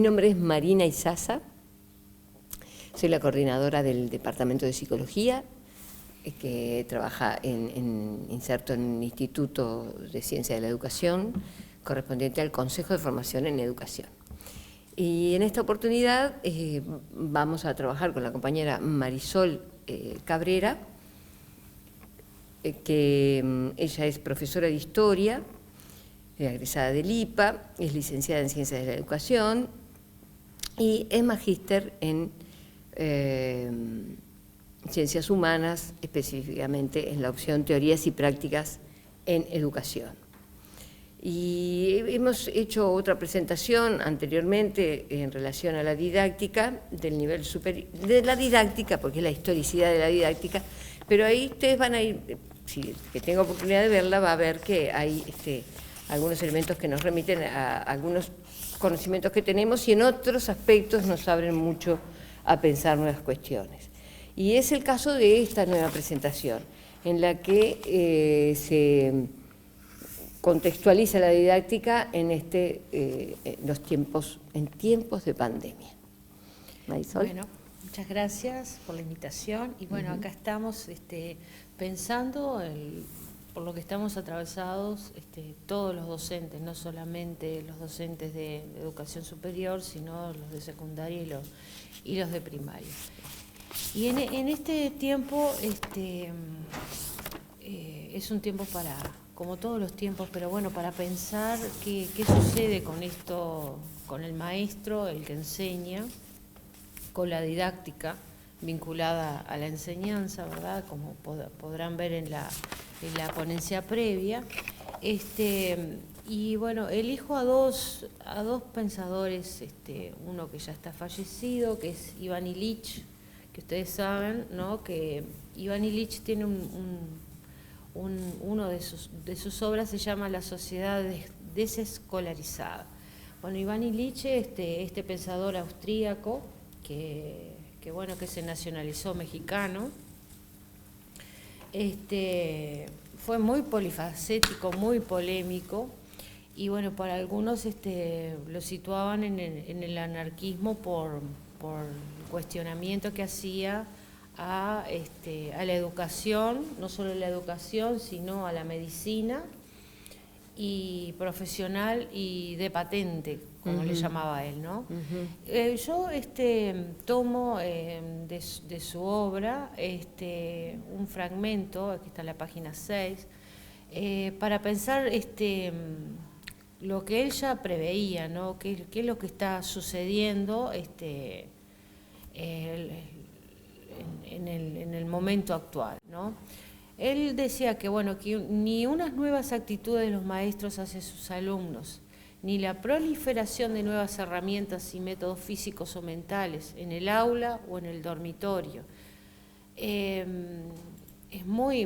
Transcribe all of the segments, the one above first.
nombre es Marina Izaza, soy la coordinadora del Departamento de Psicología, que trabaja inserto en un Instituto de Ciencia de la Educación, correspondiente al Consejo de Formación en Educación. Y en esta oportunidad vamos a trabajar con la compañera Marisol Cabrera, que ella es profesora de Historia, egresada del IPA, es licenciada en Ciencias de la Educación y es magíster en Ciencias Humanas, específicamente en la opción Teorías y Prácticas en Educación. Y hemos hecho otra presentación anteriormente en relación a la didáctica del nivel superior, de la didáctica, porque es la historicidad de la didáctica, pero ahí ustedes van a ir, si que tenga oportunidad de verla, va a ver que hay algunos elementos que nos remiten a algunos conocimientos que tenemos y en otros aspectos nos abren mucho a pensar nuevas cuestiones. Y es el caso de esta nueva presentación, en la que se contextualiza la didáctica en tiempos de pandemia. Marisol. Bueno, muchas gracias por la invitación y bueno, acá estamos pensando por lo que estamos atravesados todos los docentes, no solamente los docentes de educación superior, sino los de secundaria y los de primaria. Y en este tiempo es un tiempo como todos los tiempos, pero bueno, para pensar qué sucede con esto, con el maestro, el que enseña, con la didáctica vinculada a la enseñanza, ¿verdad? Como podrán ver en la ponencia previa. Y bueno, elijo a dos pensadores, uno que ya está fallecido, que es Iván Ilich, que ustedes saben, ¿no? Que Iván Ilich tiene uno de sus obras se llama La sociedad desescolarizada. Bueno, Iván Ilich, este pensador austríaco, que se nacionalizó mexicano, fue muy polifacético, muy polémico, y bueno, para algunos lo situaban en el anarquismo por el cuestionamiento que hacía a la educación, no solo a la educación, sino a la medicina y profesional y de patente, como le llamaba él, ¿no? Yo tomo de su obra un fragmento, aquí está en la página 6, para pensar lo que él ya preveía, ¿no? ¿Qué es lo que está sucediendo en el momento actual, ¿no? Él decía que, bueno, que ni unas nuevas actitudes de los maestros hacia sus alumnos, ni la proliferación de nuevas herramientas y métodos físicos o mentales en el aula o en el dormitorio. Es muy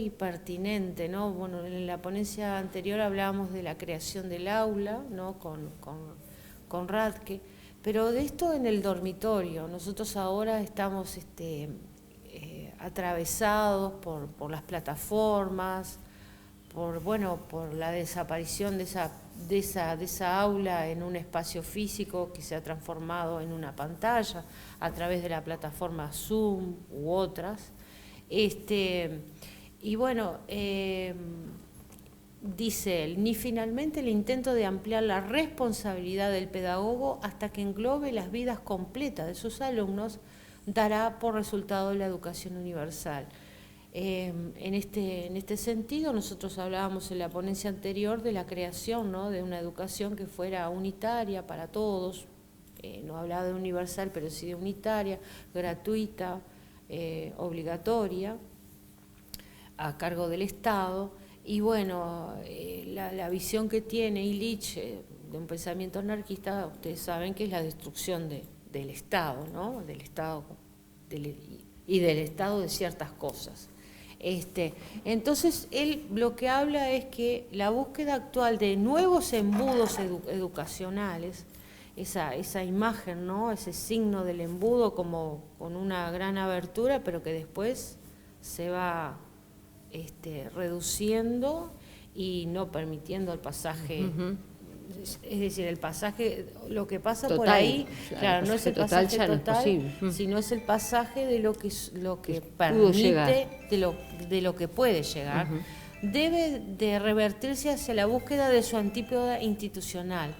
pertinente, ¿no? Bueno, en la ponencia anterior hablábamos de la creación del aula, ¿no? Con Radke, pero de esto en el dormitorio. Nosotros ahora estamos atravesados por las plataformas, por la desaparición de esa aula en un espacio físico que se ha transformado en una pantalla a través de la plataforma Zoom u otras. Y bueno, dice él, ni finalmente el intento de ampliar la responsabilidad del pedagogo hasta que englobe las vidas completas de sus alumnos dará por resultado la educación universal. En este sentido, nosotros hablábamos en la ponencia anterior de la creación, ¿no? De una educación que fuera unitaria para todos, no hablaba de universal, pero sí de unitaria, gratuita, obligatoria, a cargo del Estado. Y bueno, la visión que tiene Ilich de un pensamiento anarquista, ustedes saben que es la destrucción del Estado, ¿no? Del Estado y del Estado de ciertas cosas. Entonces, él lo que habla es que la búsqueda actual de nuevos embudos educacionales, esa imagen, ¿no? Ese signo del embudo como con una gran abertura, pero que después se va reduciendo y no permitiendo el pasaje es decir, el pasaje, lo que pasa total, por ahí, claro, no es el total pasaje ya no es total, posible. sino es el pasaje de lo que pudo llegar. permite, de lo que puede llegar. Debe de revertirse hacia la búsqueda de su antípoda institucional.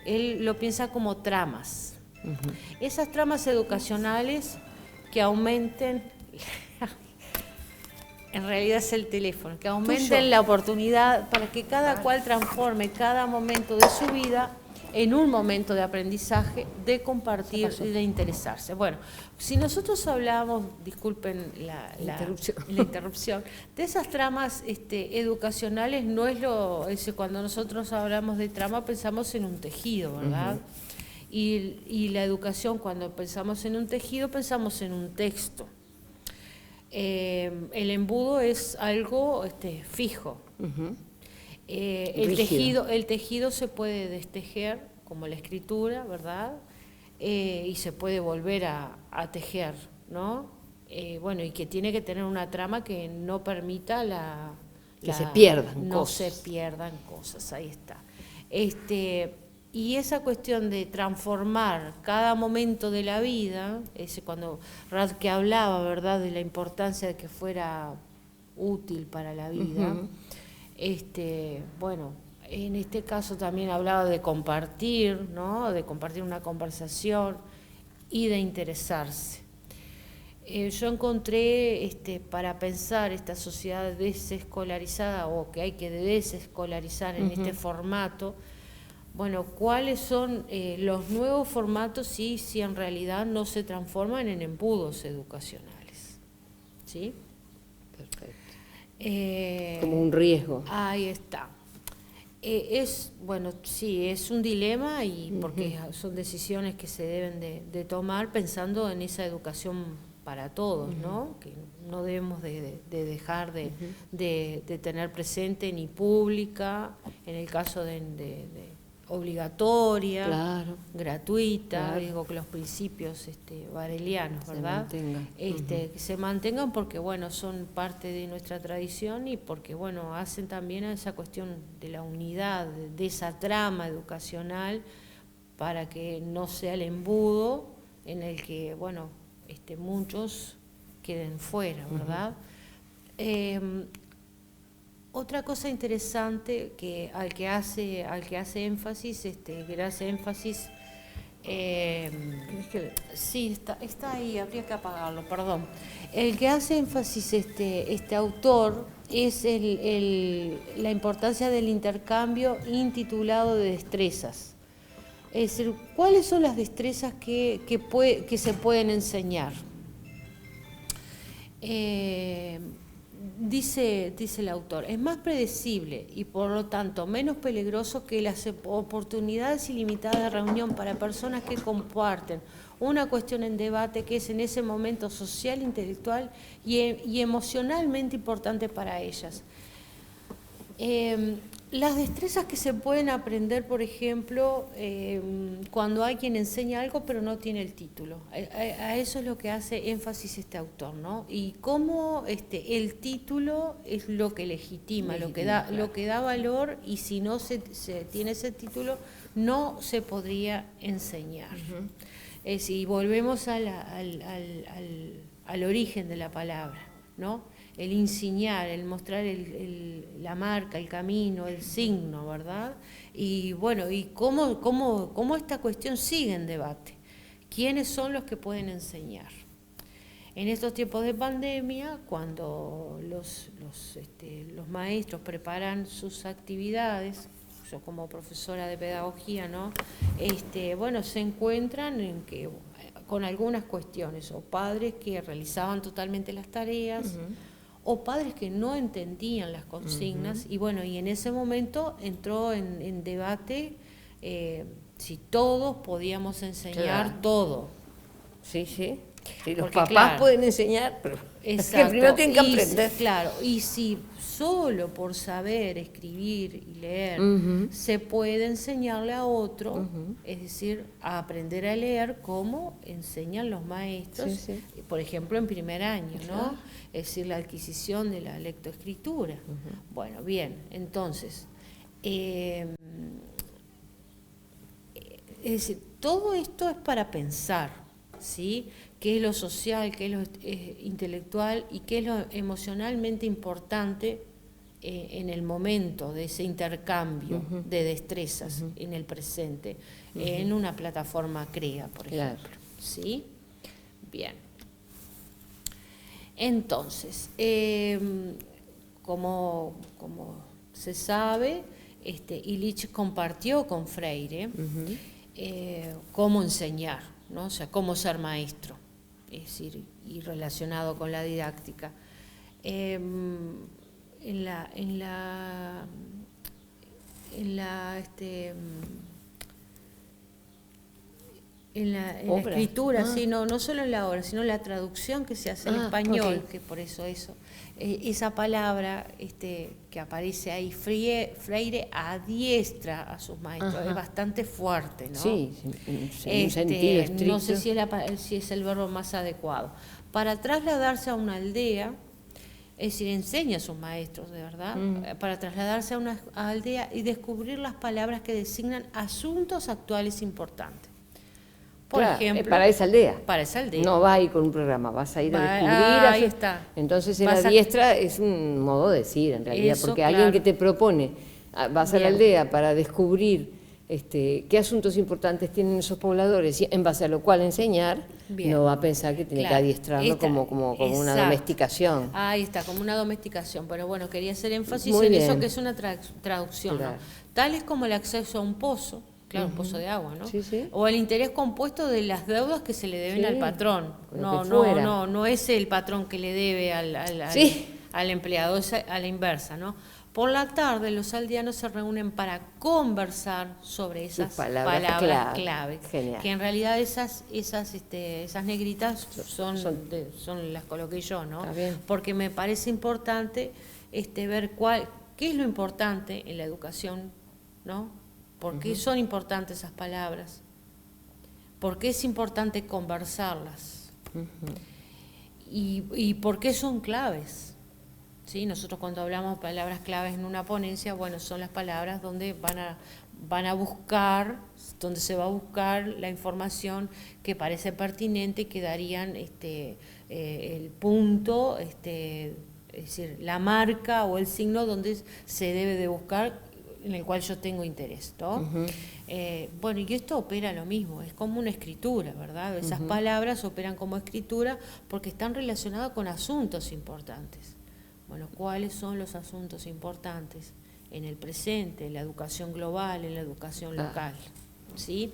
Él lo piensa como tramas. Esas tramas educacionales que aumenten, en realidad es el teléfono, que aumenten la oportunidad para que cada cual transforme cada momento de su vida en un momento de aprendizaje, de compartir y de interesarse. Bueno, si nosotros hablamos, disculpen la interrupción, de esas tramas educacionales, no es cuando nosotros hablamos de trama pensamos en un tejido, ¿verdad? Y la educación, cuando pensamos en un tejido, pensamos en un texto. El embudo es algo fijo. El tejido se puede destejer, como la escritura, ¿verdad? Y se puede volver a tejer, ¿no? Bueno, y que tiene que tener una trama que no permita que se pierdan no cosas. se pierdan cosas, ahí está. Y esa cuestión de transformar cada momento de la vida, cuando Radke hablaba, ¿verdad?, de la importancia de que fuera útil para la vida, bueno, en este caso también hablaba de compartir, ¿no?, de compartir una conversación y de interesarse. Yo encontré, para pensar esta sociedad desescolarizada, o que hay que desescolarizar en este formato, bueno, ¿cuáles son los nuevos formatos si en realidad no se transforman en embudos educacionales? ¿Sí? Perfecto. Como un riesgo. Ahí está. Bueno, sí, es un dilema, y porque son decisiones que se deben de tomar pensando en esa educación para todos, ¿no? Que no debemos de dejar de tener presente, ni pública, en el caso de obligatoria, claro, gratuita, claro. Digo que los principios barelianos, ¿verdad? Que se mantengan porque, bueno, son parte de nuestra tradición, y porque, bueno, hacen también a esa cuestión de la unidad, de esa trama educacional, para que no sea el embudo en el que, bueno, muchos queden fuera, ¿verdad? Otra cosa interesante al que hace énfasis, sí, está ahí, habría que apagarlo, perdón. El que hace énfasis este autor es la importancia del intercambio intitulado de destrezas. Es decir, ¿cuáles son las destrezas que se pueden enseñar? Dice el autor, es más predecible y por lo tanto menos peligroso que las oportunidades ilimitadas de reunión para personas que comparten una cuestión en debate que es en ese momento social, intelectual y emocionalmente importante para ellas. Las destrezas que se pueden aprender, por ejemplo, cuando hay quien enseña algo pero no tiene el título. A eso es lo que hace énfasis este autor, ¿no? Y cómo el título es lo que legitima, lo que da valor, y si no se tiene ese título no se podría enseñar. Y volvemos al origen de la palabra, ¿no? El enseñar, el mostrar la marca, el camino, el signo, ¿verdad? Y bueno, y cómo esta cuestión sigue en debate. ¿Quiénes son los que pueden enseñar? En estos tiempos de pandemia, cuando los maestros preparan sus actividades, yo como profesora de pedagogía, ¿no? Bueno, se encuentran con algunas cuestiones, o padres que realizaban totalmente las tareas, o padres que no entendían las consignas, y bueno, y en ese momento entró en debate si todos podíamos enseñar todo. Sí. Sí, los Porque, papás pueden enseñar, pero es que primero tienen que aprender. Y si solo por saber escribir y leer se puede enseñarle a otro, es decir, a aprender a leer como enseñan los maestros, por ejemplo, en primer año, ¿no? Es decir, la adquisición de la lectoescritura. Bueno, bien, entonces, Es decir, todo esto es para pensar, ¿sí? Qué es lo social, qué es lo intelectual y qué es lo emocionalmente importante en el momento de ese intercambio de destrezas en el presente, en una plataforma CREA, por ejemplo. ¿Sí? Bien. Entonces, como se sabe, Illich compartió con Freire cómo enseñar, ¿no? O sea, cómo ser maestro, es decir, y relacionado con la didáctica. En la escritura, sí, no solo en la obra, sino en la traducción que se hace en español, que por eso esa palabra que aparece ahí, Freire adiestra a sus maestros, es bastante fuerte, ¿no? Sí, en un sentido estricto. No sé si es el verbo más adecuado. Para trasladarse a una aldea, es decir, enseña a sus maestros, de verdad, para trasladarse a una aldea y descubrir las palabras que designan asuntos actuales importantes. Por ejemplo, para esa aldea. Para esa aldea. No vas a ir con un programa, vas a ir a descubrir. Ahí está. Entonces, la diestra es un modo de decir, en realidad, Eso, porque claro. alguien que te propone, vas a la aldea para descubrir qué asuntos importantes tienen esos pobladores, y en base a lo cual enseñar, no va a pensar que tiene que adiestrarlo como una domesticación. Ahí está, como una domesticación. Pero bueno, quería hacer énfasis Muy en bien. eso, que es una traducción, Claro. ¿no? Tales como el acceso a un pozo. Claro, un pozo de agua, ¿no? Sí, sí. O el interés compuesto de las deudas que se le deben al patrón. No es el patrón que le debe al empleado, es a la inversa, ¿no? Por la tarde los aldeanos se reúnen para conversar sobre esas palabras clave. Genial. Que en realidad esas negritas son las coloqué yo, ¿no? Está bien. Porque me parece importante ver qué es lo importante en la educación, ¿no? ¿Por qué son importantes esas palabras? ¿Por qué es importante conversarlas? ¿Y por qué son claves? ¿Sí? Nosotros cuando hablamos de palabras claves en una ponencia, bueno, son las palabras donde van a buscar, donde se va a buscar la información que parece pertinente y que darían el punto, es decir, la marca o el signo donde se debe de buscar, en el cual yo tengo interés, ¿no? Bueno, y esto opera lo mismo, es como una escritura, ¿verdad? Esas palabras operan como escritura porque están relacionadas con asuntos importantes. Bueno, ¿cuáles son los asuntos importantes en el presente, en la educación global, en la educación local? ¿Sí?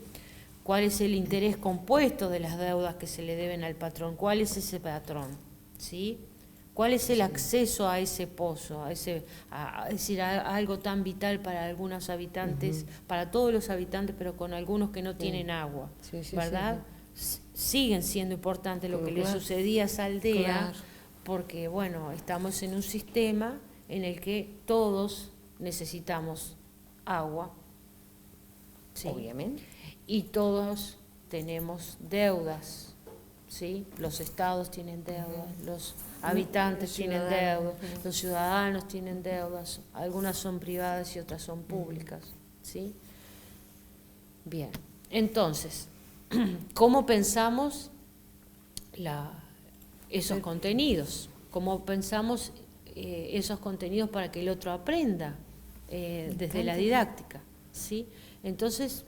¿Cuál es el interés compuesto de las deudas que se le deben al patrón? ¿Cuál es ese patrón? ¿Sí? ¿Cuál es el acceso a ese pozo, es decir, a algo tan vital para algunos habitantes, para todos los habitantes, pero con algunos que no tienen agua, ¿verdad? Siguen siendo importantes lo que le sucedía a esa aldea, porque, bueno, estamos en un sistema en el que todos necesitamos agua, ¿sí? Obviamente. Y todos tenemos deudas, ¿sí? Los estados tienen deudas, los habitantes tienen deudas, los ciudadanos tienen deudas, algunas son privadas y otras son públicas, ¿sí? Bien, entonces, ¿cómo pensamos esos contenidos? ¿Cómo pensamos esos contenidos para que el otro aprenda desde la didáctica? ¿Sí? Entonces,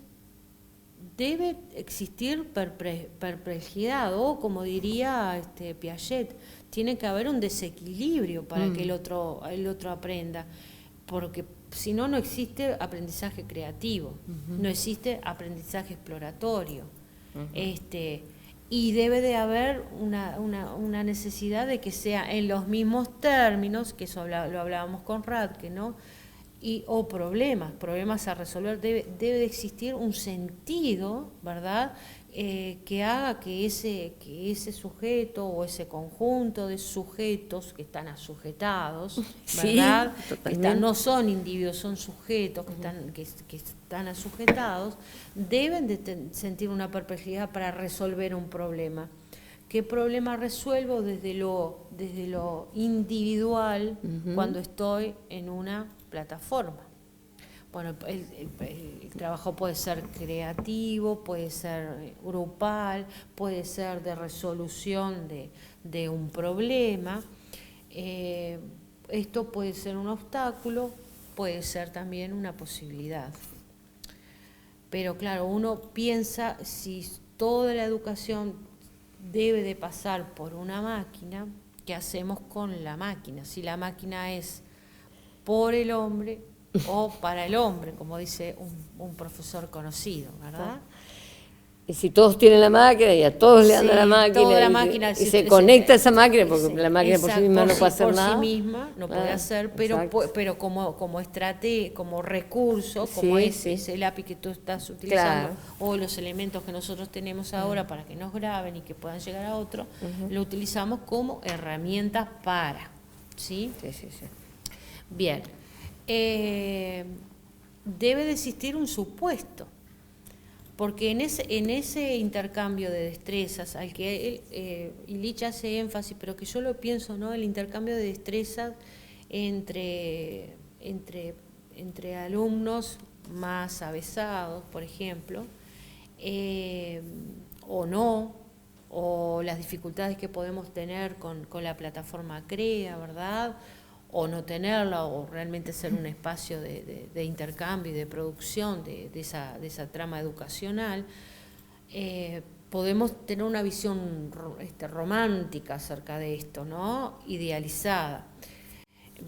debe existir perplejidad, o como diría Piaget, tiene que haber un desequilibrio para que el otro aprenda, porque si no, no existe aprendizaje creativo, no existe aprendizaje exploratorio, y debe de haber una necesidad de que sea en los mismos términos, que eso lo hablábamos con Radke, ¿no? O problemas a resolver, debe de existir un sentido, ¿verdad?, que haga que ese sujeto o ese conjunto de sujetos que están asujetados, ¿verdad?, no son individuos, son sujetos que están asujetados, deben de sentir una perplejidad para resolver un problema. ¿Qué problema resuelvo desde lo individual cuando estoy en una plataforma? Bueno, el trabajo puede ser creativo, puede ser grupal, puede ser de resolución de un problema. Esto puede ser un obstáculo, puede ser también una posibilidad. Pero claro, uno piensa si toda la educación debe de pasar por una máquina, ¿qué hacemos con la máquina? Si la máquina es por el hombre o para el hombre, como dice un profesor conocido, ¿verdad? Y si todos tienen la máquina y a todos le dan a la máquina, toda la máquina se conecta a esa máquina, porque la máquina por sí misma no puede hacer nada. Por sí misma no puede hacer, pero como estrategia, como recurso, como ese lápiz que tú estás utilizando, o los elementos que nosotros tenemos ahora para que nos graben y que puedan llegar a otro, lo utilizamos como herramienta para, ¿sí? Sí. Bien. Debe de existir un supuesto, porque en ese intercambio de destrezas al que Illich hace énfasis, pero que yo lo pienso, ¿no? El intercambio de destrezas entre alumnos más avesados, por ejemplo, o no, o las dificultades que podemos tener con la plataforma CREA, ¿verdad?, o no tenerla, o realmente ser un espacio de intercambio y de producción de esa trama educacional, podemos tener una visión romántica acerca de esto, ¿no?, idealizada.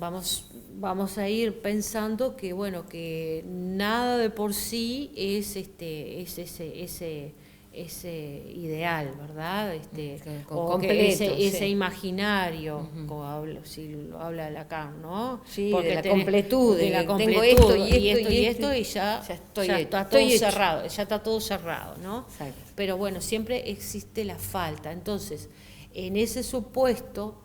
Vamos a ir pensando que, bueno, que nada de por sí es ese ideal, ¿verdad? O completo, ese imaginario, como habla Lacan, ¿no? Sí, porque de la completud, tengo esto y esto y ya está todo cerrado, ya está todo cerrado, ¿no? Exacto. Pero bueno, siempre existe la falta. Entonces, en ese supuesto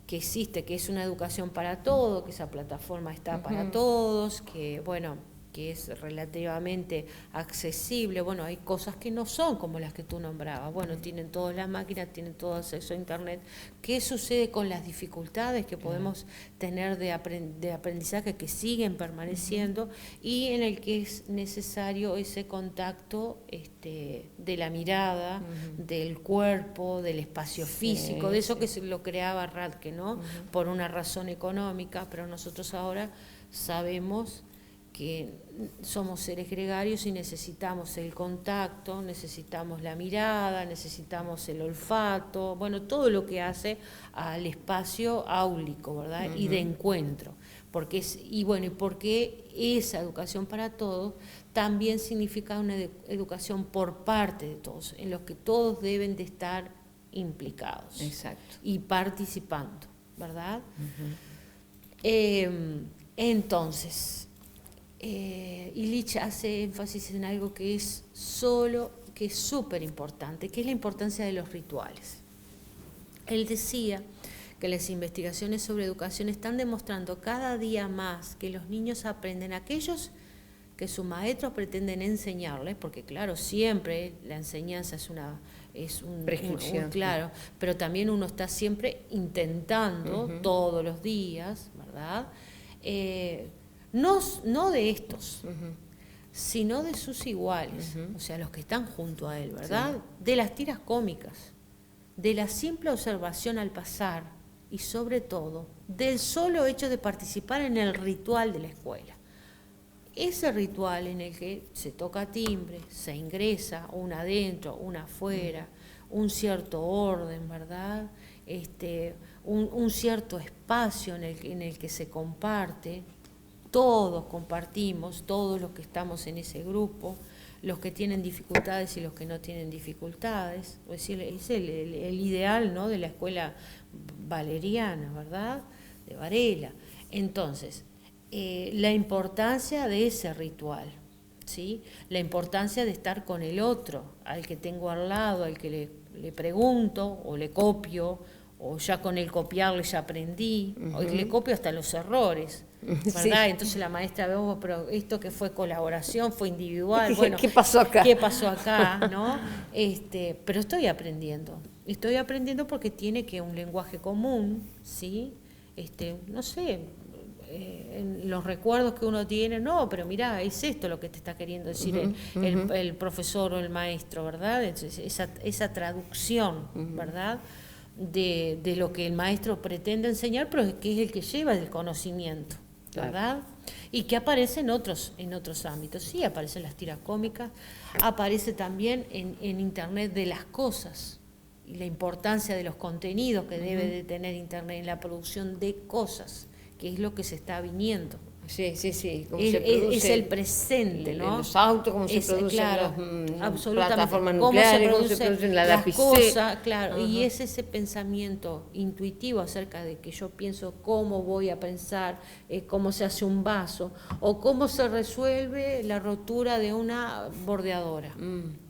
que existe, que es una educación para todos, que esa plataforma está para todos, que bueno, que es relativamente accesible, bueno, hay cosas que no son como las que tú nombrabas, bueno, tienen todas las máquinas, tienen todo acceso a internet. ¿Qué sucede con las dificultades que podemos tener de aprendizaje que siguen permaneciendo y en el que es necesario ese contacto de la mirada, del cuerpo, del espacio físico, de eso que se lo creaba Radke, ¿no? Por una razón económica, pero nosotros ahora sabemos que somos seres gregarios y necesitamos el contacto, necesitamos la mirada, necesitamos el olfato, bueno, todo lo que hace al espacio áulico, ¿verdad? Y de encuentro. Porque porque esa educación para todos también significa una educación por parte de todos, en los que todos deben de estar implicados. Exacto. Y participando, ¿verdad? Entonces, Illich hace énfasis en algo que es súper importante, que es la importancia de los rituales. Él decía que las investigaciones sobre educación están demostrando cada día más que los niños aprenden aquellos que sus maestros pretenden enseñarles, porque claro, siempre la enseñanza es un prescripción, claro, pero también uno está siempre intentando todos los días, ¿verdad?, no de estos, sino de sus iguales, o sea, los que están junto a él, ¿verdad? Sí. De las tiras cómicas, de la simple observación al pasar y sobre todo del solo hecho de participar en el ritual de la escuela. Ese ritual en el que se toca timbre, se ingresa, una adentro, una afuera, un cierto orden, ¿verdad? Un cierto espacio en el que se comparte. Todos compartimos, todos los que estamos en ese grupo, los que tienen dificultades y los que no tienen dificultades. Es decir, es el ideal, ¿no?, de la escuela valeriana, ¿verdad?, de Varela. Entonces, la importancia de ese ritual, ¿sí?, la importancia de estar con el otro, al que tengo al lado, al que le pregunto o le copio, o ya con el copiarle ya aprendí, o le copio hasta los errores, ¿verdad? Sí. Entonces la maestra ve, pero esto que fue colaboración, fue individual, bueno, ¿qué pasó acá? ¿Qué pasó acá, no? Pero estoy aprendiendo porque tiene que un lenguaje común, ¿sí? No sé, en los recuerdos que uno tiene, no, pero mirá, es esto lo que te está queriendo decir el profesor o el maestro, ¿verdad? Entonces, esa traducción, ¿verdad? De lo que el maestro pretende enseñar, pero que es el que lleva el conocimiento, ¿verdad? Claro. Y que aparece en otros ámbitos. Sí, aparecen las tiras cómicas, aparece también en Internet de las cosas, y la importancia de los contenidos que debe de tener Internet en la producción de cosas, que es lo que se está viniendo. Sí, Es el presente, ¿no? Los autos, cómo se producen las plataformas nucleares, cómo se producen las cosas, claro. Y es ese pensamiento intuitivo acerca de que yo pienso cómo voy a pensar, cómo se hace un vaso, o cómo se resuelve la rotura de una bordeadora.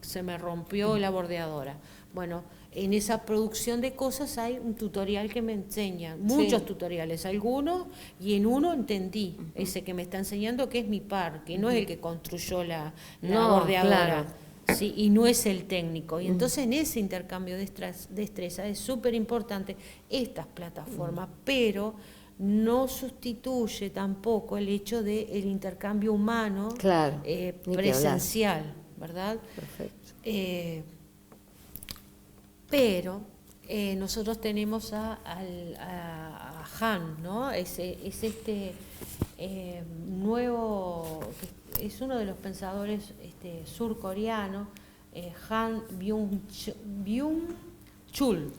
Se me rompió la bordeadora. Bueno, en esa producción de cosas hay un tutorial que me enseña, muchos tutoriales, algunos, y en uno entendí, ese que me está enseñando que es mi par, que no es el que construyó la bordeadora, claro. ¿Sí? Y no es el técnico. Y entonces en ese intercambio de destreza es súper importante estas plataformas, pero no sustituye tampoco el hecho del intercambio humano, claro, presencial, ¿verdad? Perfecto. Pero nosotros tenemos a Han, ¿no? Es nuevo, es uno de los pensadores surcoreanos, Han Byung-chul.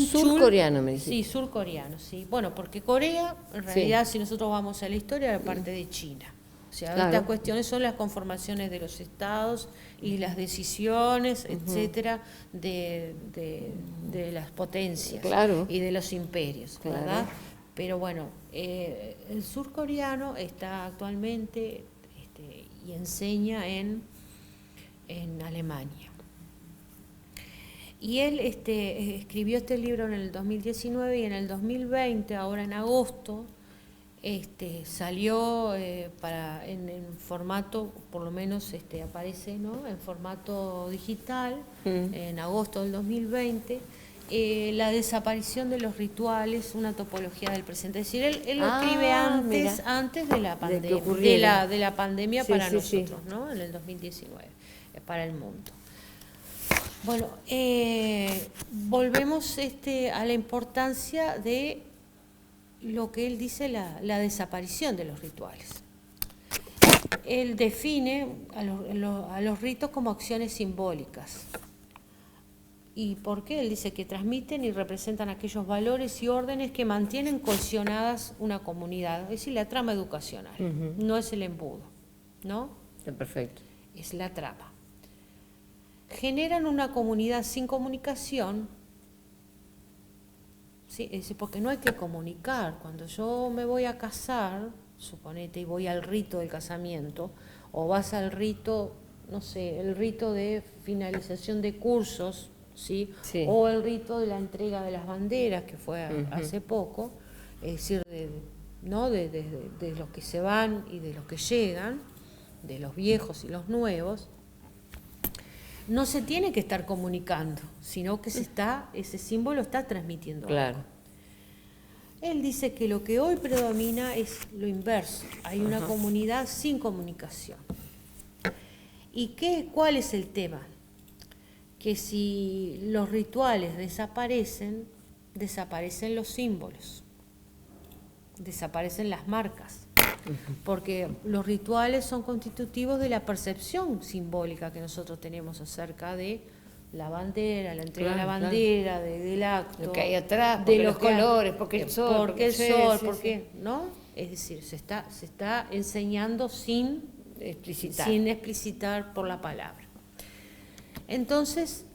Surcoreano, me dice. Sí, surcoreano, sí. Bueno, porque Corea, en realidad, si nosotros vamos a la historia, era parte de China. O sea, estas cuestiones son las conformaciones de los estados y las decisiones, etcétera, de las potencias y de los imperios, ¿verdad? Pero bueno, el surcoreano está actualmente y enseña en Alemania. Y él escribió este libro en el 2019 y en el 2020, ahora en agosto, salió en formato, por lo menos aparece, ¿no? En formato digital, en agosto del 2020, la desaparición de los rituales, una topología del presente. Es decir, él lo escribe antes de la pandemia, de la pandemia para nosotros, ¿no? En el 2019, para el mundo. Bueno, volvemos a la importancia de lo que él dice, la desaparición de los rituales. Él define a los ritos como acciones simbólicas. ¿Y por qué? Él dice que transmiten y representan aquellos valores y órdenes que mantienen cohesionadas una comunidad. Es decir, la trama educacional, no es el embudo, ¿no? Perfecto. Es la trama. Generan una comunidad sin comunicación. Sí, porque no hay que comunicar. Cuando yo me voy a casar, suponete, y voy al rito del casamiento, o vas al rito, no sé, el rito de finalización de cursos, ¿sí? O el rito de la entrega de las banderas, que fue hace poco, es decir, de los que se van y de los que llegan, de los viejos y los nuevos, no se tiene que estar comunicando, sino que ese símbolo está transmitiendo algo. Él dice que lo que hoy predomina es lo inverso, hay una comunidad sin comunicación. ¿Y cuál es el tema? Que si los rituales desaparecen los símbolos, desaparecen las marcas. Porque los rituales son constitutivos de la percepción simbólica que nosotros tenemos acerca de la bandera, la entrega de la bandera, del acto, lo que hay atrás, de los colores, porque el sol, ¿no? Es decir, se está enseñando sin explicitar por la palabra. Entonces,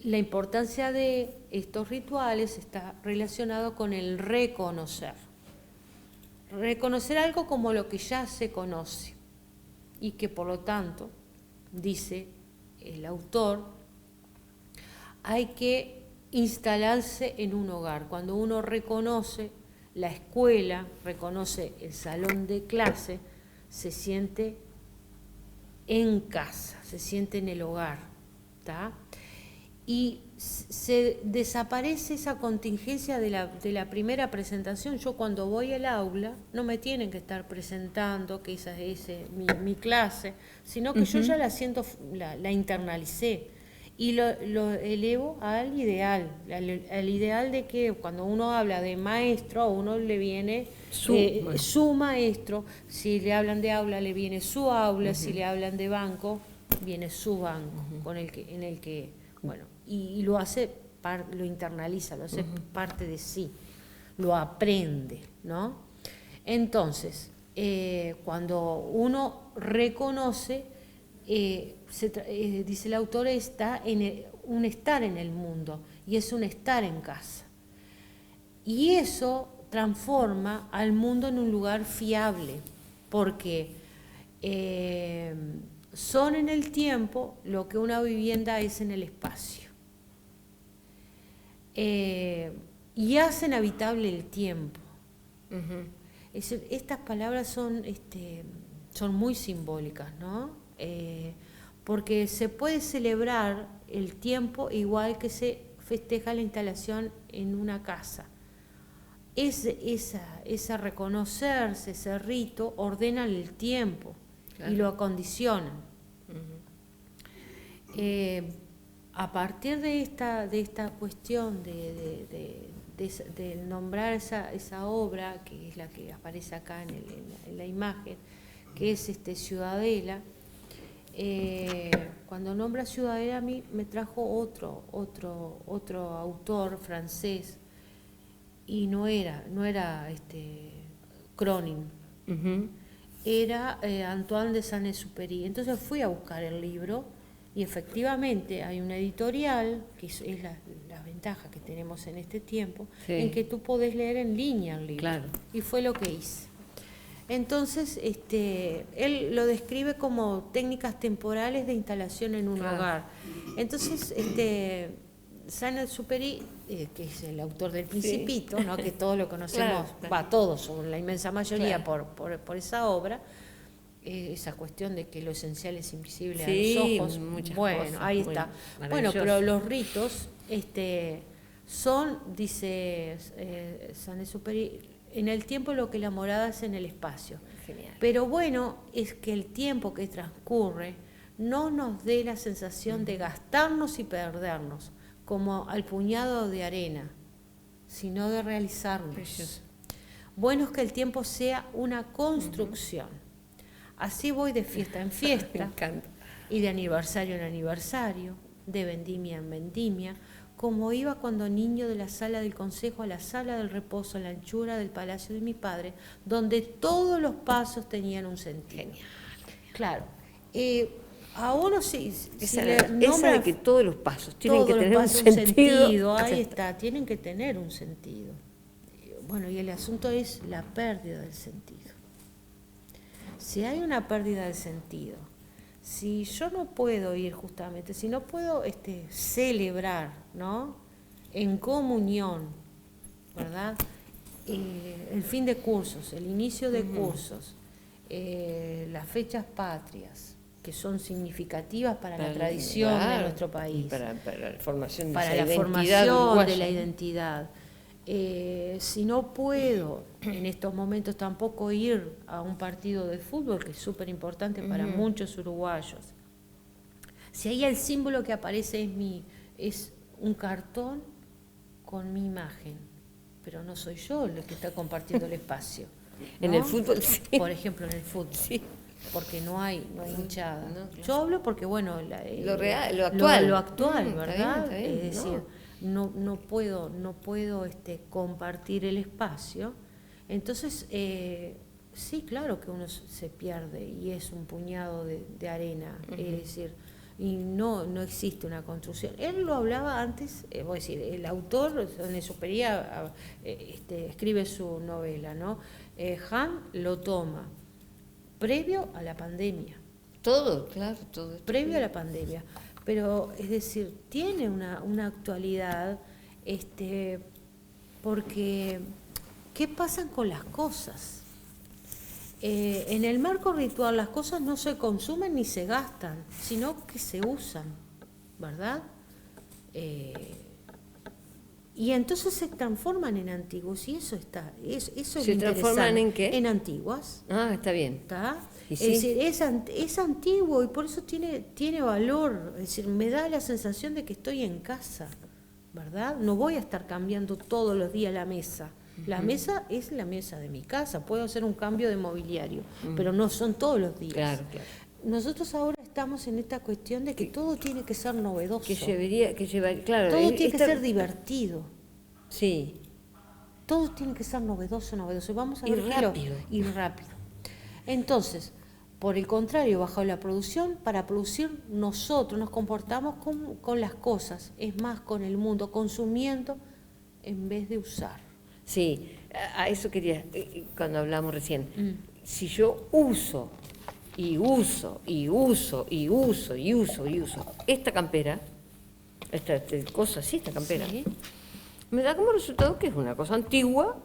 la importancia de estos rituales está relacionado con el reconocer. Reconocer algo como lo que ya se conoce y que por lo tanto, dice el autor, hay que instalarse en un hogar. Cuando uno reconoce la escuela, reconoce el salón de clase, se siente en casa, se siente en el hogar, ¿tá? y se desaparece esa contingencia de la primera presentación. Yo cuando voy al aula no me tienen que estar presentando que esa es mi clase, sino que yo ya la siento, la internalicé y lo elevo al ideal de que cuando uno habla de maestro, a uno le viene su maestro, si le hablan de aula le viene su aula, si le hablan de banco viene su banco, en el que bueno, y lo hace, lo internaliza, lo hace parte de sí, lo aprende, ¿no? Entonces, cuando uno reconoce, dice el autor, está un estar en el mundo y es un estar en casa. Y eso transforma al mundo en un lugar fiable, porque son en el tiempo lo que una vivienda es en el espacio. Y hacen habitable el tiempo. Estas palabras son muy simbólicas, ¿no? Porque se puede celebrar el tiempo igual que se festeja la instalación en una casa. Esa reconocerse, ese rito, ordena el tiempo. Claro. Y lo acondicionan. A partir de esta cuestión de nombrar esa obra, que es la que aparece acá en la imagen, que es Ciudadela, cuando nombra Ciudadela a mí me trajo otro autor francés, y no era Cronin. Era Antoine de Saint-Exupéry. Entonces fui a buscar el libro y efectivamente hay una editorial, que es la ventaja que tenemos en este tiempo, sí, en que tú podés leer en línea el libro. Claro. Y fue lo que hice. Entonces, él lo describe como técnicas temporales de instalación en un hogar. Entonces, Saint-Exupéry, que es el autor del Principito, sí, ¿no? Que todos lo conocemos, todos, o la inmensa mayoría, por esa obra, esa cuestión de que lo esencial es invisible a los ojos. Bueno, cosas, ahí está. Bueno, pero los ritos son, dice Saint-Exupéry, en el tiempo lo que la morada es en el espacio. Genial. Pero bueno, es que el tiempo que transcurre no nos dé la sensación de gastarnos y perdernos, como al puñado de arena, sino de realizarnos. Precioso. Bueno es que el tiempo sea una construcción. Así voy de fiesta en fiesta. Me encanta. Y de aniversario en aniversario, de vendimia en vendimia, como iba cuando niño de la sala del consejo a la sala del reposo, a la anchura del palacio de mi padre, donde todos los pasos tenían un sentido. Genial. Claro. A uno esa de que todos los pasos tienen que tener un sentido. Ahí está, tienen que tener un sentido. Bueno, y el asunto es la pérdida del sentido. Si hay una pérdida del sentido, si yo no puedo ir justamente, si no puedo celebrar, ¿no?, en comunión, ¿verdad?, el fin de cursos, el inicio de cursos, las fechas patrias, que son significativas para la tradición de nuestro país, para la formación de la identidad. Si no puedo en estos momentos tampoco ir a un partido de fútbol, que es súper importante para muchos uruguayos, si ahí el símbolo que aparece es un cartón con mi imagen, pero no soy yo el que está compartiendo el espacio, ¿no? En el fútbol, sí. Por ejemplo, en el fútbol. Sí. Porque no hay hinchada. No, claro. Yo hablo porque, bueno, lo actual, ¿verdad? Está bien, es decir, no puedo compartir el espacio. Entonces, sí, claro que uno se pierde y es un puñado de arena, es decir, y no existe una construcción. Él lo hablaba antes, voy a decir, el autor, Saint-Exupéry, escribe su novela, ¿no? Han lo toma previo a la pandemia. Todo, claro, todo. Previo a la pandemia. Pero, es decir, tiene una actualidad, porque ¿qué pasa con las cosas? En el marco ritual las cosas no se consumen ni se gastan, sino que se usan, ¿verdad? Y entonces se transforman en antiguos, y eso es ¿Se lo transforman interesante. en qué? En antiguas. Ah, está bien. ¿Está? Y Es sí. decir, es antiguo y por eso tiene valor. Es decir, me da la sensación de que estoy en casa, ¿verdad? No voy a estar cambiando todos los días la mesa. La mesa es la mesa de mi casa. Puedo hacer un cambio de mobiliario, pero no son todos los días. Claro, claro. Nosotros ahora estamos en esta cuestión de que todo tiene que ser novedoso. Claro. Todo tiene que ser divertido. Sí. Todo tiene que ser novedoso. Vamos a Y ver rápido. y rápido. Entonces, por el contrario, bajo la producción, para producir nosotros nos comportamos con las cosas, es más, con el mundo, consumiendo en vez de usar. Sí, a eso quería, cuando hablamos recién. Si yo uso esta campera, esta cosa, sí, esta campera, Sí. me da como resultado que es una cosa antigua,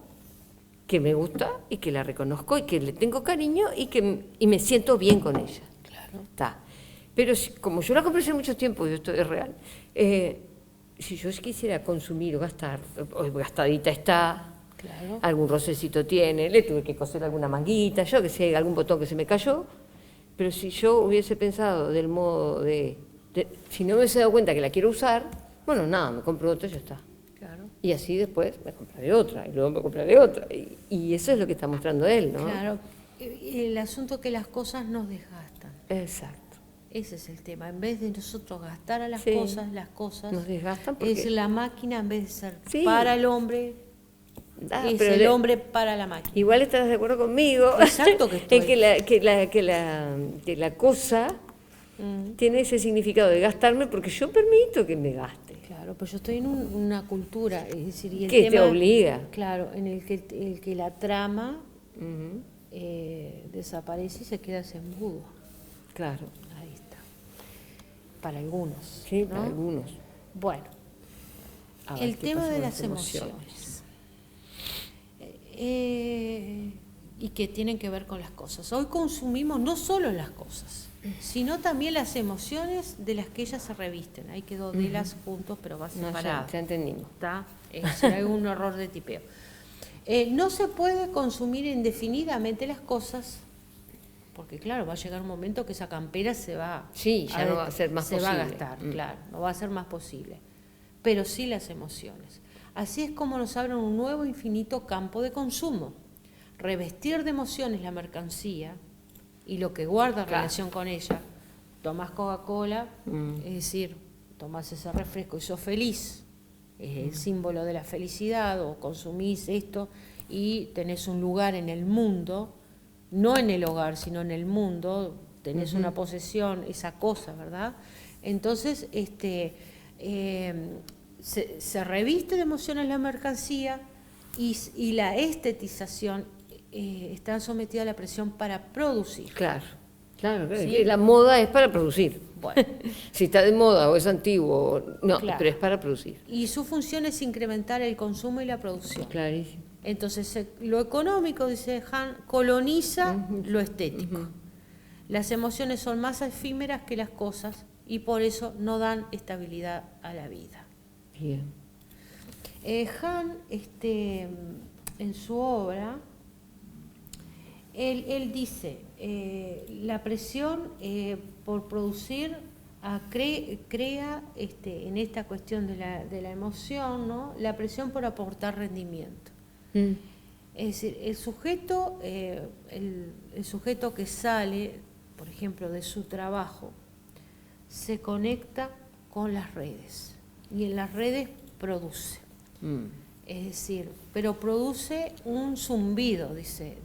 que me gusta y que la reconozco y que le tengo cariño y me siento bien con ella. Claro. Está. Pero como yo la compré hace mucho tiempo, y esto es real, si yo quisiera consumir o gastar, hoy gastadita está, Claro. algún rocecito tiene, le tuve que coser alguna manguita, yo que sé, algún botón que se me cayó, pero si yo hubiese pensado del modo si no me hubiese dado cuenta que la quiero usar, bueno, nada, me compro otra y ya está. Claro. Y así después me compraré otra, y luego me compraré otra. Y eso es lo que está mostrando él, ¿no? Claro. El asunto es que las cosas nos desgastan. Exacto. Ese es el tema. En vez de nosotros gastar a las Sí. cosas, las cosas Nos desgastan porque... es la máquina, en vez de ser Sí. para el hombre, es pero el hombre para la máquina. Igual estás de acuerdo conmigo Exacto que estoy. en que la cosa tiene ese significado de gastarme porque yo permito que me gaste. Claro, pero yo estoy en una cultura, es decir, y el Que te tema, obliga. claro, en el que la trama Ujú, desaparece y se queda ese embudo. claro. Ahí está. Para algunos. Sí, ¿no? para algunos. Bueno, A ver, el ¿qué tema pasa de con las emociones. Y que tienen que ver con las cosas. Hoy consumimos no solo las cosas, sino también las emociones de las que ellas se revisten. Ahí quedó de las juntos, pero va No, separado. ya entendimos. ¿Está? Si hay un error de tipeo. No se puede consumir indefinidamente las cosas, porque claro, va a llegar un momento que esa campera se va Sí, ya no va a ser más se va a posible. gastar, claro, no va a ser más posible. Pero sí las emociones. Así es como nos abren un nuevo infinito campo de consumo. Revestir de emociones la mercancía y lo que guarda Claro. relación con ella. Tomás Coca-Cola, es decir, tomás ese refresco y sos feliz, es el símbolo de la felicidad, o consumís esto y tenés un lugar en el mundo, no en el hogar, sino en el mundo, tenés una posesión, esa cosa, ¿verdad? Entonces, se reviste de emociones la mercancía y la estetización está sometida a la presión para producir. Claro, claro. Sí. La moda es para producir. Bueno. Si está de moda o es antiguo, no, Claro. pero es para producir. Y su función es incrementar el consumo y la producción. Clarísimo. Entonces, lo económico, dice Han, coloniza lo estético. Las emociones son más efímeras que las cosas y por eso no dan estabilidad a la vida. Bien. Han, en su obra, él dice, la presión por producir crea en esta cuestión de la emoción, ¿no?, la presión por aportar rendimiento. Es decir, el sujeto que sale, por ejemplo, de su trabajo, se conecta con las redes y en las redes produce. Es decir, pero produce un zumbido, dice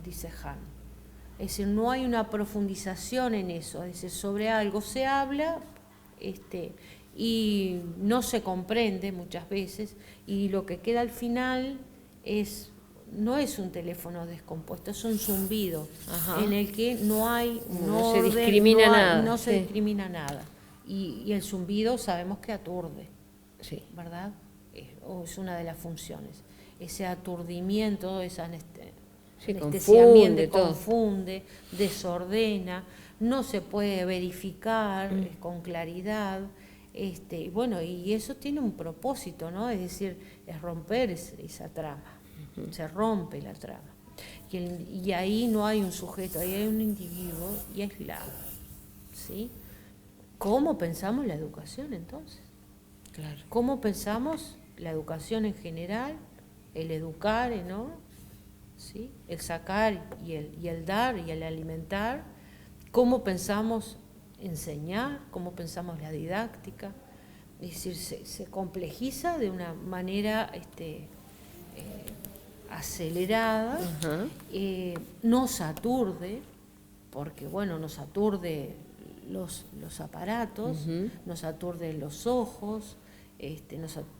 Han. Es decir, no hay una profundización en eso. Es decir, sobre algo se habla y no se comprende muchas veces, y lo que queda al final no es un teléfono descompuesto, es un zumbido. Ajá. En el que no hay no se discrimina nada. No se discrimina nada. Y el zumbido sabemos que aturde, sí, ¿verdad? Es una de las funciones. Ese aturdimiento, ese anestesiamiento confunde, desordena, no se puede verificar con claridad. Y bueno, y eso tiene un propósito, ¿no? Es decir, es romper esa trama, se rompe la trama. Y ahí no hay un sujeto, ahí hay un individuo y aislado, ¿sí? ¿Cómo pensamos la educación entonces? Claro. ¿Cómo pensamos la educación en general, el educar, ¿no? ¿Sí? El sacar y el dar y el alimentar? ¿Cómo pensamos enseñar? ¿Cómo pensamos la didáctica? Es decir, se complejiza de una manera acelerada, nos aturde, porque bueno, nos aturde los aparatos, nos aturde los ojos,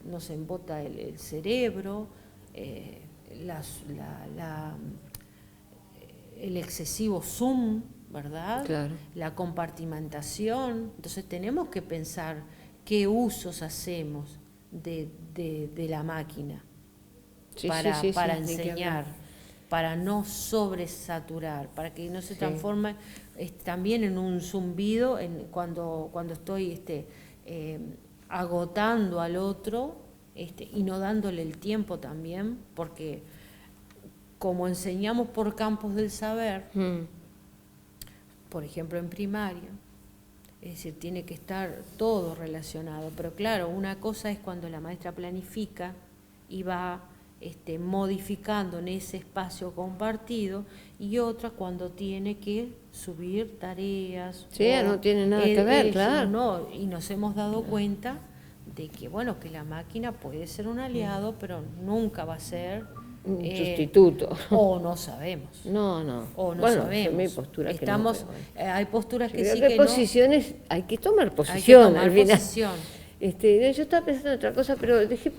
nos embota el cerebro, el excesivo zoom, ¿verdad? Claro. La compartimentación. Entonces tenemos que pensar qué usos hacemos de la máquina para enseñar, para no sobresaturar, para que no se transforme también en un zumbido cuando estoy agotando al otro y no dándole el tiempo también, porque como enseñamos por campos del saber, por ejemplo en primaria, es decir, tiene que estar todo relacionado, pero claro, una cosa es cuando la maestra planifica y va modificando en ese espacio compartido, y otra cuando tiene que subir tareas. Sí, no tiene nada que ver, claro. No, y nos hemos dado cuenta de que, bueno, que la máquina puede ser un aliado, pero nunca va a ser un sustituto. O no sabemos. No. O no bueno, sabemos. Mi postura Estamos, que no, hay posturas que creo sí, que que posiciones, no. hay que tomar posición. Hay que tomar al final. posición. Yo estaba pensando en otra cosa, pero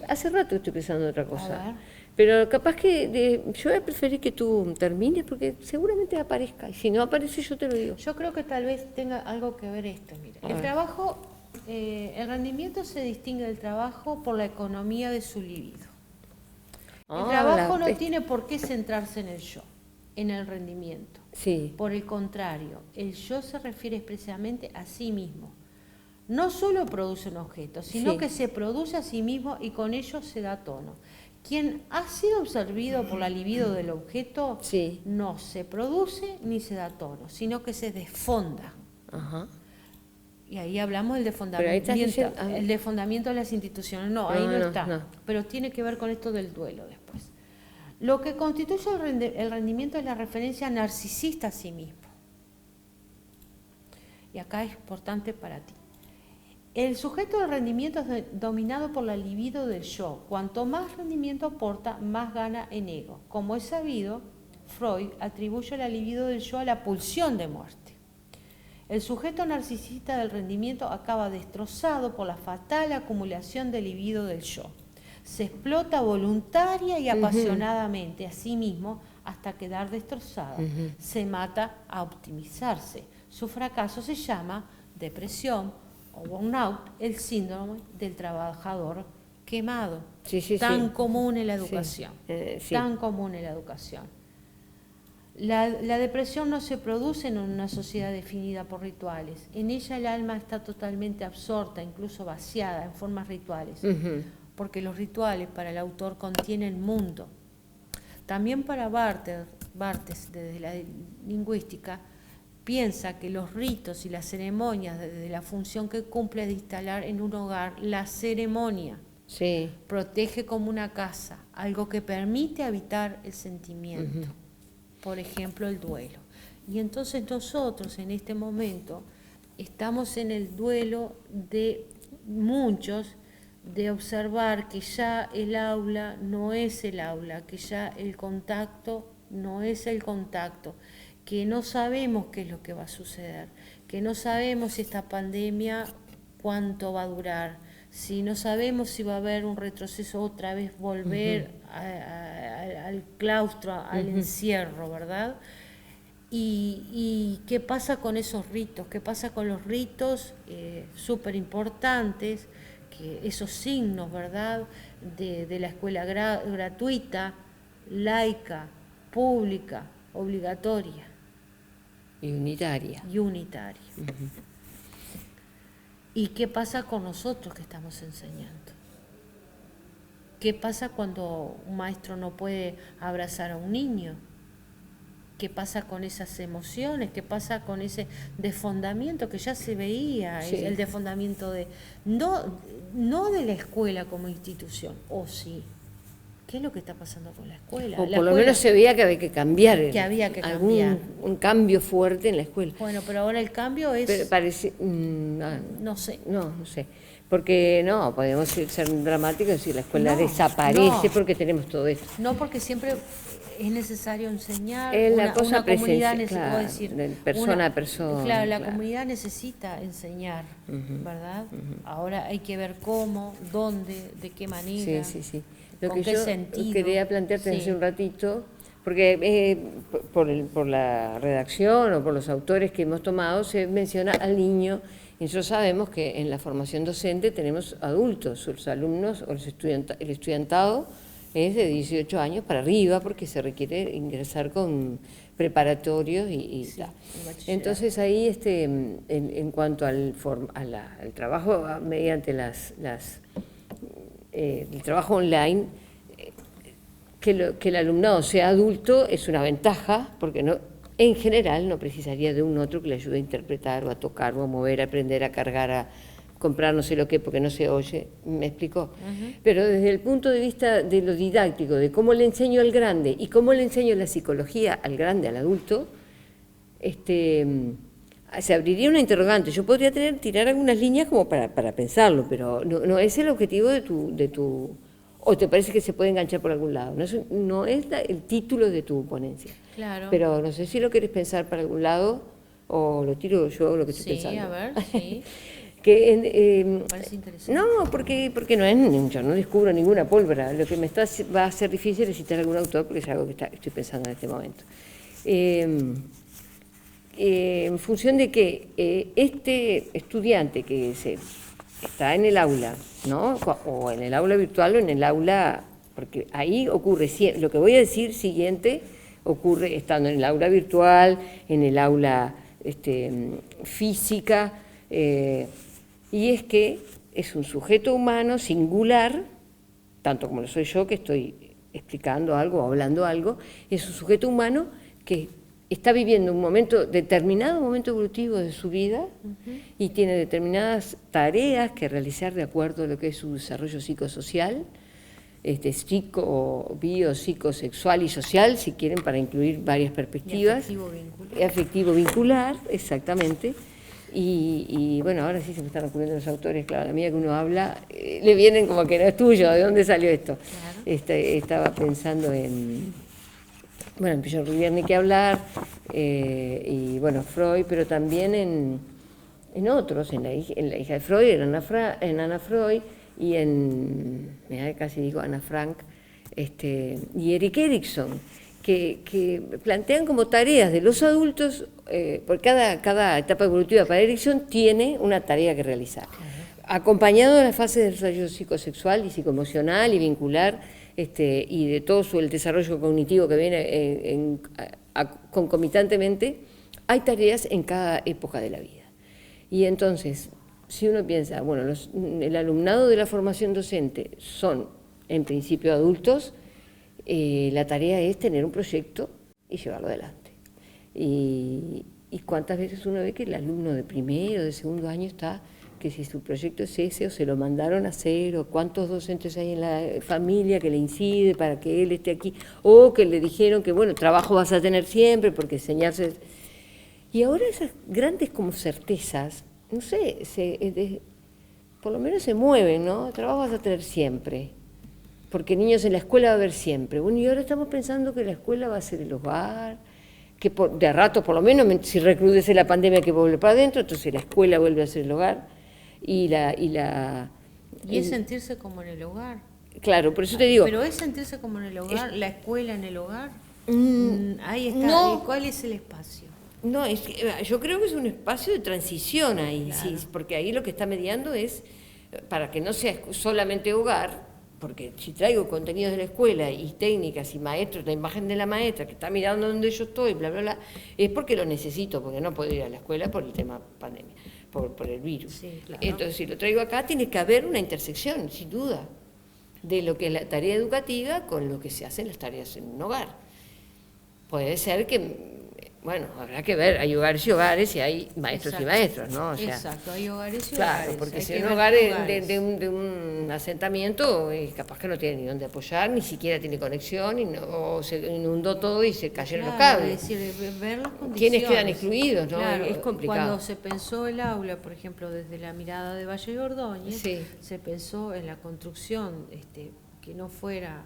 hace rato estoy pensando en otra cosa. A ver. Pero capaz que yo voy a preferir que tú termines, porque seguramente aparezca, y si no aparece yo te lo digo. Yo creo que tal vez tenga algo que ver esto. Mira, el trabajo, el rendimiento se distingue del trabajo por la economía de su libido. El trabajo no tiene por qué centrarse en el yo, en el rendimiento. Sí. Por el contrario, el yo se refiere expresamente a sí mismo. No solo produce un objeto, sino que se produce a sí mismo y con ello se da tono. Quien ha sido absorbido por la libido del objeto no se produce ni se da tono, sino que se desfonda. Ajá. Y ahí hablamos del desfondamiento, el desfondamiento de las instituciones. No, ahí no está. No. Pero tiene que ver con esto del duelo después. Lo que constituye el rendimiento es la referencia narcisista a sí mismo. Y acá es importante para ti. El sujeto del rendimiento es dominado por la libido del yo. Cuanto más rendimiento aporta, más gana en ego. Como es sabido, Freud atribuye la libido del yo a la pulsión de muerte. El sujeto narcisista del rendimiento acaba destrozado por la fatal acumulación de libido del yo. Se explota voluntaria y apasionadamente a sí mismo hasta quedar destrozado. Se mata a optimizarse. Su fracaso se llama depresión o burnout, el síndrome del trabajador quemado. Tan común en la educación. Tan común en la educación. La depresión no se produce en una sociedad definida por rituales. En ella el alma está totalmente absorta, incluso vaciada en formas rituales. Porque los rituales para el autor contienen mundo. También para Barthes, desde la lingüística, piensa que los ritos y las ceremonias, desde la función que cumple de instalar en un hogar la ceremonia, protege como una casa, algo que permite habitar el sentimiento. Por ejemplo, el duelo. Y entonces nosotros en este momento estamos en el duelo de muchos, de observar que ya el aula no es el aula, que ya el contacto no es el contacto, que no sabemos qué es lo que va a suceder, que no sabemos si esta pandemia cuánto va a durar, si no sabemos si va a haber un retroceso, otra vez volver al claustro, al encierro, ¿verdad? Y qué pasa con esos ritos, qué pasa con los ritos súper importantes, esos signos, ¿verdad?, de la escuela gratuita, laica, pública, obligatoria. Y unitaria. ¿Y qué pasa con nosotros que estamos enseñando? ¿Qué pasa cuando un maestro no puede abrazar a un niño? ¿Qué pasa con esas emociones? ¿Qué pasa con ese desfondamiento que ya se veía? Sí. El desfondamiento no de la escuela como institución, ¿o sí? ¿Qué es lo que está pasando con la escuela? O por lo menos se veía que había que cambiar. Que había que cambiar. Un cambio fuerte en la escuela. Bueno, pero ahora el cambio es... Pero parece, no sé. No sé. Porque no, podemos ser dramáticos y decir la escuela No, desaparece no. porque tenemos todo esto. No, porque siempre es necesario enseñar. Es la cosa comunidad claro, puedo decir, de persona a persona. Claro, la claro. comunidad necesita enseñar, ¿verdad? Ujú. Ahora hay que ver cómo, dónde, de qué manera. Sí. Lo con que qué yo sentido. quería plantearte Sí. hace un ratito, porque por la redacción o por los autores que hemos tomado, se menciona al niño, y nosotros sabemos que en la formación docente tenemos adultos, los alumnos o el estudiantado es de 18 años para arriba, porque se requiere ingresar con preparatorios y Sí, tal. el bachillerato. Entonces ahí en cuanto al trabajo mediante el trabajo online, que el alumnado sea adulto es una ventaja, porque en general no precisaría de un otro que le ayude a interpretar o a tocar o a mover, a aprender, a cargar, a comprar no sé lo que, porque no se oye, ¿me explicó? Ujú. Pero desde el punto de vista de lo didáctico, de cómo le enseño al grande y cómo le enseño la psicología al grande, al adulto, se abriría una interrogante. Yo podría tirar algunas líneas como para pensarlo, pero no es el objetivo de tu o te parece que se puede enganchar por algún lado. No es el título de tu ponencia. Claro. Pero no sé si lo querés pensar para algún lado o lo tiro yo lo que estoy Sí, pensando. a ver, sí. Me Parece interesante. no, porque no yo no descubro ninguna pólvora. Lo que va a ser difícil es citar algún autor, porque es algo que estoy pensando en este momento. En función de que este estudiante que está en el aula, ¿no? O en el aula virtual o en el aula, porque ahí ocurre, lo que voy a decir siguiente ocurre estando en el aula virtual, en el aula física, y es que es un sujeto humano singular, tanto como lo soy yo que estoy explicando algo o hablando algo, es un sujeto humano que está viviendo determinado momento evolutivo de su vida y tiene determinadas tareas que realizar de acuerdo a lo que es su desarrollo psicosocial, psicosexual y social, si quieren, para incluir varias perspectivas. Afectivo vincular, exactamente. Y bueno, ahora sí se me están ocurriendo los autores, claro, a la medida que uno habla, le vienen como que no es tuyo, ¿de dónde salió esto? Claro. Estaba pensando en Pichon Rivière ni que hablar, y bueno, Freud, pero también en otros, en la hija de Freud, en Ana Freud, y casi digo Ana Frank, y Erik Erikson, que plantean como tareas de los adultos, porque cada etapa evolutiva para Erikson tiene una tarea que realizar, acompañado de la fase de desarrollo psicosexual y psicoemocional y vincular, y de todo el desarrollo cognitivo que viene concomitantemente, hay tareas en cada época de la vida. Y entonces, si uno piensa, bueno, el alumnado de la formación docente son, en principio, adultos, la tarea es tener un proyecto y llevarlo adelante. Y cuántas veces uno ve que el alumno de primero, de segundo año está, que si su proyecto es ese o se lo mandaron a hacer, o cuántos docentes hay en la familia que le incide para que él esté aquí, o que le dijeron que, bueno, trabajo vas a tener siempre porque enseñarse... Y ahora esas grandes como certezas, no sé, por lo menos se mueven, ¿no? Trabajo vas a tener siempre, porque niños en la escuela va a haber siempre. Bueno, y ahora estamos pensando que la escuela va a ser el hogar, que de a rato, por lo menos, si recrudece la pandemia que vuelve para adentro, entonces la escuela vuelve a ser el hogar. Y es sentirse como en el hogar. Claro, por eso te digo. Pero es sentirse como en el hogar, la escuela en el hogar. Ahí está. No, ¿Cuál es el espacio? No, yo creo que es un espacio de transición ahí, Claro. Sí, porque ahí lo que está mediando es, para que no sea solamente hogar, porque si traigo contenidos de la escuela y técnicas y maestros, la imagen de la maestra que está mirando donde yo estoy, bla, bla, bla, es porque lo necesito, porque no puedo ir a la escuela por el tema pandemia. por el virus. Sí, claro. Entonces, si lo traigo acá, tiene que haber una intersección, sin duda, de lo que es la tarea educativa con lo que se hacen las tareas en un hogar. Puede ser que, bueno, habrá que ver, hay hogares y hogares y hay maestros y maestros, ¿no? O sea, exacto, hay hogares y claro, hogares. porque hay si que un ver hogar lugares. de un asentamiento, capaz que no tiene ni dónde apoyar, ni siquiera tiene conexión, o se inundó todo y se cayeron los Claro, cables. es decir, ver las condiciones. ¿Quiénes quedan excluidos? ¿No? Claro, Es complicado. Cuando se pensó el aula, por ejemplo, desde la mirada de Valle y Ordóñez, Sí. se pensó en la construcción que no fuera,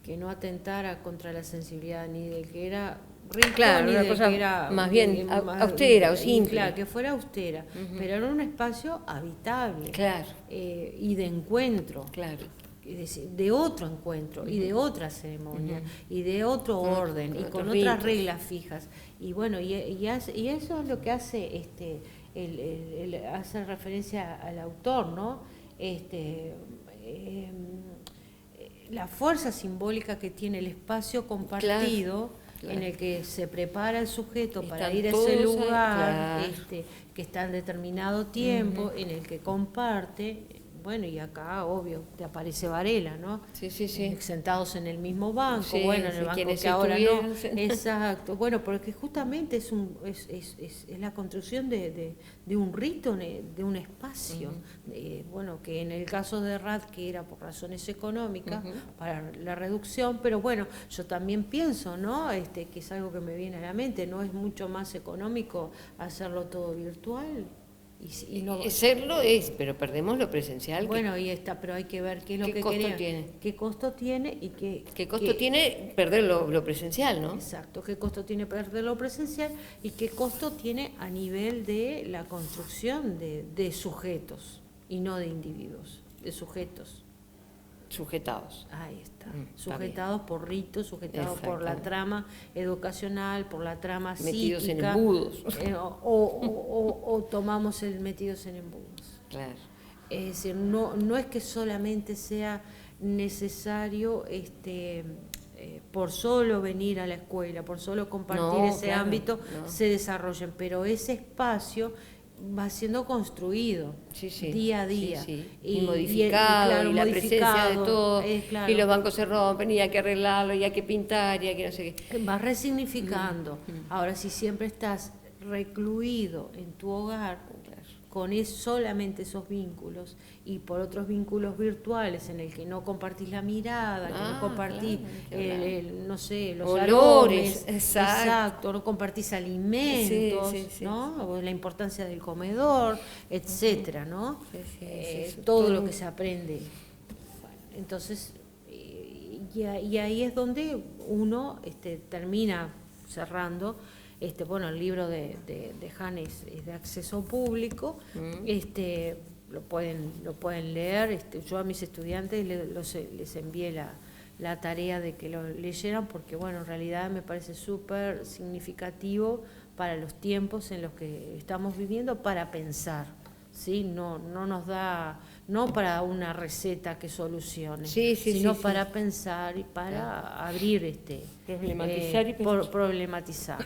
que no atentara contra la sensibilidad ni del que era rico, Claro, ni una del cosa que era más bien austera o simple. Claro, que fuera austera, pero era un espacio habitable. Claro. Y de encuentro. Claro. Es decir, de otro encuentro y de otra ceremonia y de otro orden y con otros otras ritos. reglas fijas. Y bueno, y eso es lo que hace hace referencia al autor, ¿no? La fuerza simbólica que tiene el espacio compartido, claro. en el que se prepara el sujeto para Están ir a todos ese ahí, lugar, claro. que está en determinado tiempo, en el que comparte. Bueno, y acá, obvio, te aparece Varela, ¿no? Sí, sí, sí. Sentados en el mismo banco, Sí, bueno, en sí, el banco quienes que ahora no. estuvieron sentados. Exacto. Bueno, porque justamente es la construcción de un rito, de un espacio. Bueno, que en el caso de Rath, que era por razones económicas, para la reducción, pero bueno, yo también pienso, ¿no? Que es algo que me viene a la mente, ¿no? Es mucho más económico hacerlo todo virtual. Y no, Serlo es, pero perdemos lo presencial. bueno, y está, pero hay que ver qué es lo ¿Qué que costo quería. tiene? ¿Qué costo tiene y ¿Qué costo tiene perder lo presencial, no? Exacto, qué costo tiene perder lo presencial y qué costo tiene a nivel de la construcción de sujetos y no de individuos, de sujetos. Sujetados. Ahí está. Está Sujetados por ritos, sujetados por la Exactamente. trama educacional, por la trama Metidos en psíquica. embudos. O tomamos el metidos en embudos. Claro. Es decir, no es que solamente sea necesario por solo venir a la escuela, por solo compartir No, ese claro, ámbito, no. se desarrollen, pero ese espacio va siendo construido Sí, sí, día a día. sí, sí. Y modificado, y la presencia de todo, claro. y los bancos se rompen, y hay que arreglarlo, y hay que pintar, y hay que no sé qué. Vas resignificando. Ahora, si siempre estás recluido en tu hogar, con solamente esos vínculos, y por otros vínculos virtuales en el que no compartís la mirada, que no compartís, claro, no sé, los olores, aromas, exacto. no compartís alimentos, Sí, sí, sí, ¿no? O la importancia del comedor, etcétera, ¿no? Sí, todo lo que se aprende. Bueno, entonces, y ahí es donde uno termina cerrando. Bueno, el libro de Hannes es de acceso público, lo pueden leer. Yo a mis estudiantes les envié la tarea de que lo leyeran, porque bueno, en realidad me parece súper significativo para los tiempos en los que estamos viviendo, para pensar, ¿sí? No nos da, no para una receta que solucione, sino para pensar y para abrir problematizar y pensar. problematizar,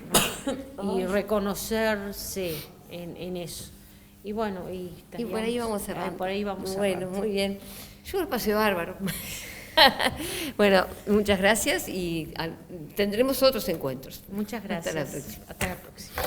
¿no? Y reconocerse en eso. Y bueno, Y por ahí vamos cerrando. Por ahí vamos Bueno, cerrando. muy bien. Yo lo pasé bárbaro. Bueno, muchas gracias y tendremos otros encuentros. Muchas gracias. Hasta la próxima. Hasta la próxima.